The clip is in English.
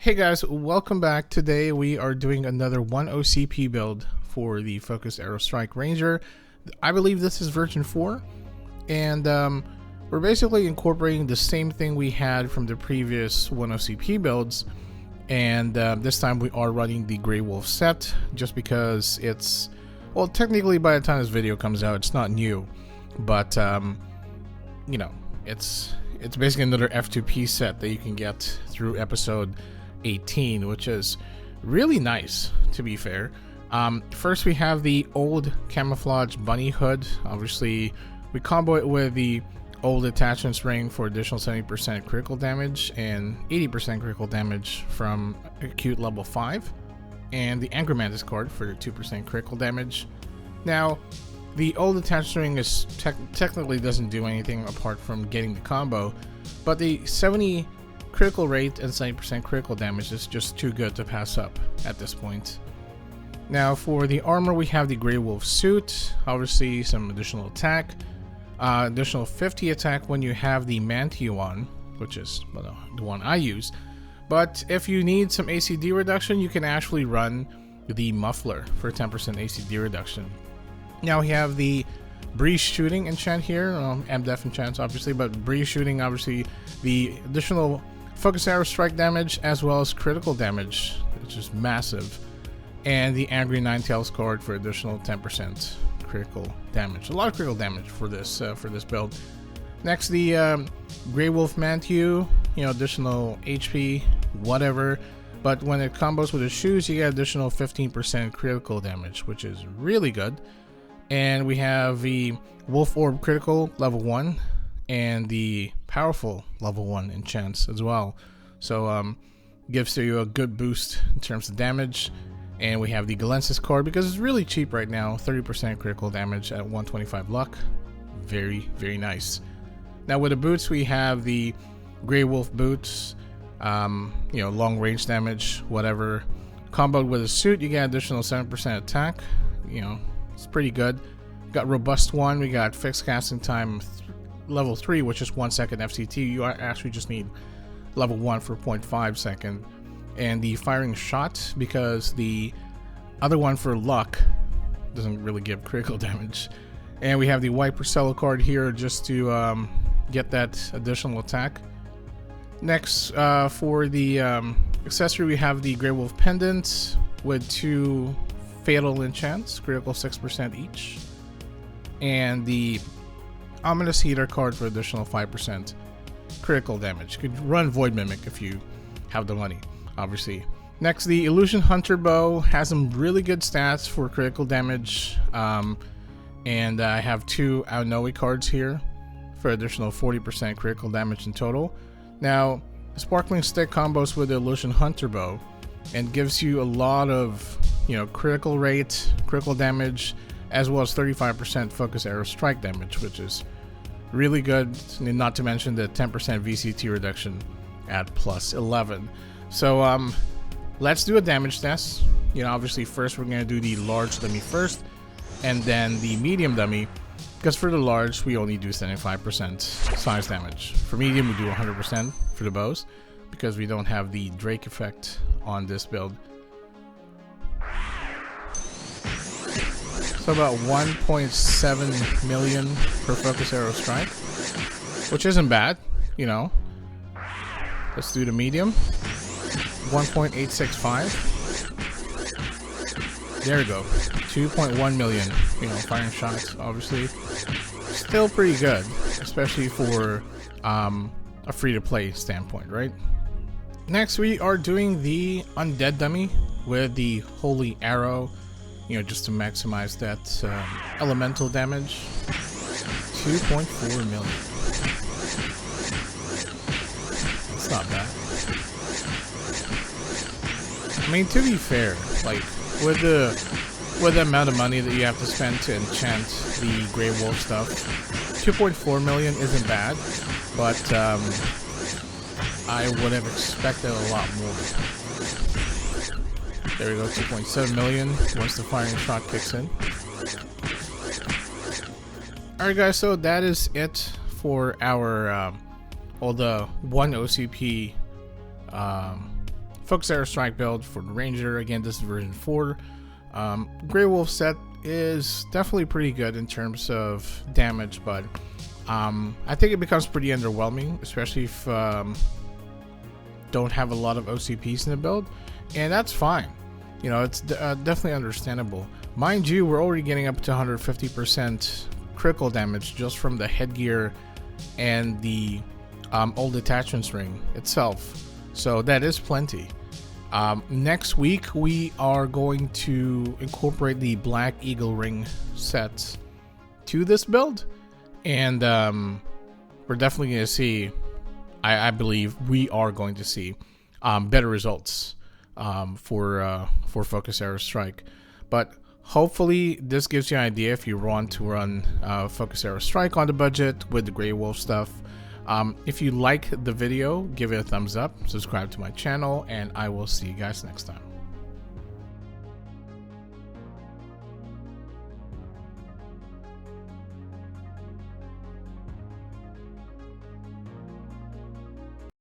Hey guys, welcome back. Today we are doing another 1 OCP build for the Focus Arrow Strike Ranger. I believe this is version 4, and we're basically incorporating the same thing we had from the previous 1 OCP builds, and this time we are running the Grey Wolf set just because it's, well, technically by the time this video comes out it's not new, but you know, it's basically another F2P set that you can get through episode 18, which is really nice, to be fair. First we have the old Camouflage Bunny Hood. Obviously we combo it with the old Detachments Ring for additional 70% critical damage and 80% critical damage from acute level 5, and the Angry Mantis card for 2% critical damage. Now the old Detachments Ring is technically doesn't do anything apart from getting the combo, but the 70 critical rate and 70% critical damage is just too good to pass up at this point. Now for the armor we have the Grey Wolf suit, obviously some additional attack, additional 50 attack when you have the Mantio on, which is the one I use. But if you need some ACD reduction, you can actually run the Muffler for 10% ACD reduction. Now we have the Breeze Shooting enchant here, MDef enchants obviously, but Breeze Shooting, obviously the additional Focus Arrow Strike damage as well as critical damage, which is massive, and the Angry Ninetales card for additional 10% critical damage. A lot of critical damage for this build. Next, the Grey Wolf Mantio, additional HP, whatever, but when it combos with the shoes, you get additional 15% critical damage, which is really good. And we have the Wolf Orb critical level 1 and the powerful level 1 enchants as well, so gives you a good boost in terms of damage. And we have the Galensis card because it's really cheap right now, 30% critical damage at 125 luck. Very nice. Now with the boots we have the Grey Wolf boots, long range damage, whatever. Comboed with a suit, you get additional 7% attack. It's pretty good. Got robust 1, we got fixed casting time level 3, which is 1 second FCT. You actually just need level 1 for 0.5 second. And the firing shot, because the other one for luck doesn't really give critical damage. And we have the White Porcello card here just to get that additional attack. Next, for the accessory, we have the Grey Wolf pendant with 2 fatal enchants, critical 6% each, and the Ominous Heater card for additional 5% critical damage. You could run Void Mimic if you have the money, obviously. Next, the Illusion Hunter bow has some really good stats for critical damage, and I have 2 Aonoe cards here for additional 40% critical damage in total. Now, Sparkling Stick combos with the Illusion Hunter bow and gives you a lot of critical rate, critical damage, as well as 35% Focus Arrow Strike damage, which is really good, not to mention the 10% VCT reduction at plus 11. So let's do a damage test. Obviously first we're going to do the large dummy first, and then the medium dummy, because for the large we only do 75% size damage. For medium we do 100% for the bows, because we don't have the Drake effect on this build. So about 1.7 million per Focus Arrow Strike, which isn't bad, Let's do the medium. 1.865. There we go. 2.1 million, firing shots, obviously. Still pretty good, especially for a free-to-play standpoint, right? Next, we are doing the Undead dummy with the Holy Arrow, just to maximize that elemental damage. 2.4 million. That's not bad. I mean, to be fair, like with the amount of money that you have to spend to enchant the Grey Wolf stuff, 2.4 million isn't bad, but I would have expected a lot more. There we go, 2.7 million once the firing shot kicks in. Alright guys, so that is it for our all the 1 OCP Focus Arrow Strike build for the Ranger. Again, this is version 4. Grey Wolf set is definitely pretty good in terms of damage, but I think it becomes pretty underwhelming, especially if don't have a lot of OCPs in the build, and that's fine. You know, it's definitely understandable. Mind you, we're already getting up to 150% critical damage just from the headgear and the old Detachments Ring itself, so that is plenty. Next week we are going to incorporate the Black Eagle Ring sets to this build, and we're definitely going to see, I believe we are going to see better results for Focus Arrow Strike. But hopefully this gives you an idea if you want to run Focus Arrow Strike on the budget with the Grey Wolf stuff. If you like the video, give it a thumbs up, subscribe to my channel, and I will see you guys next time.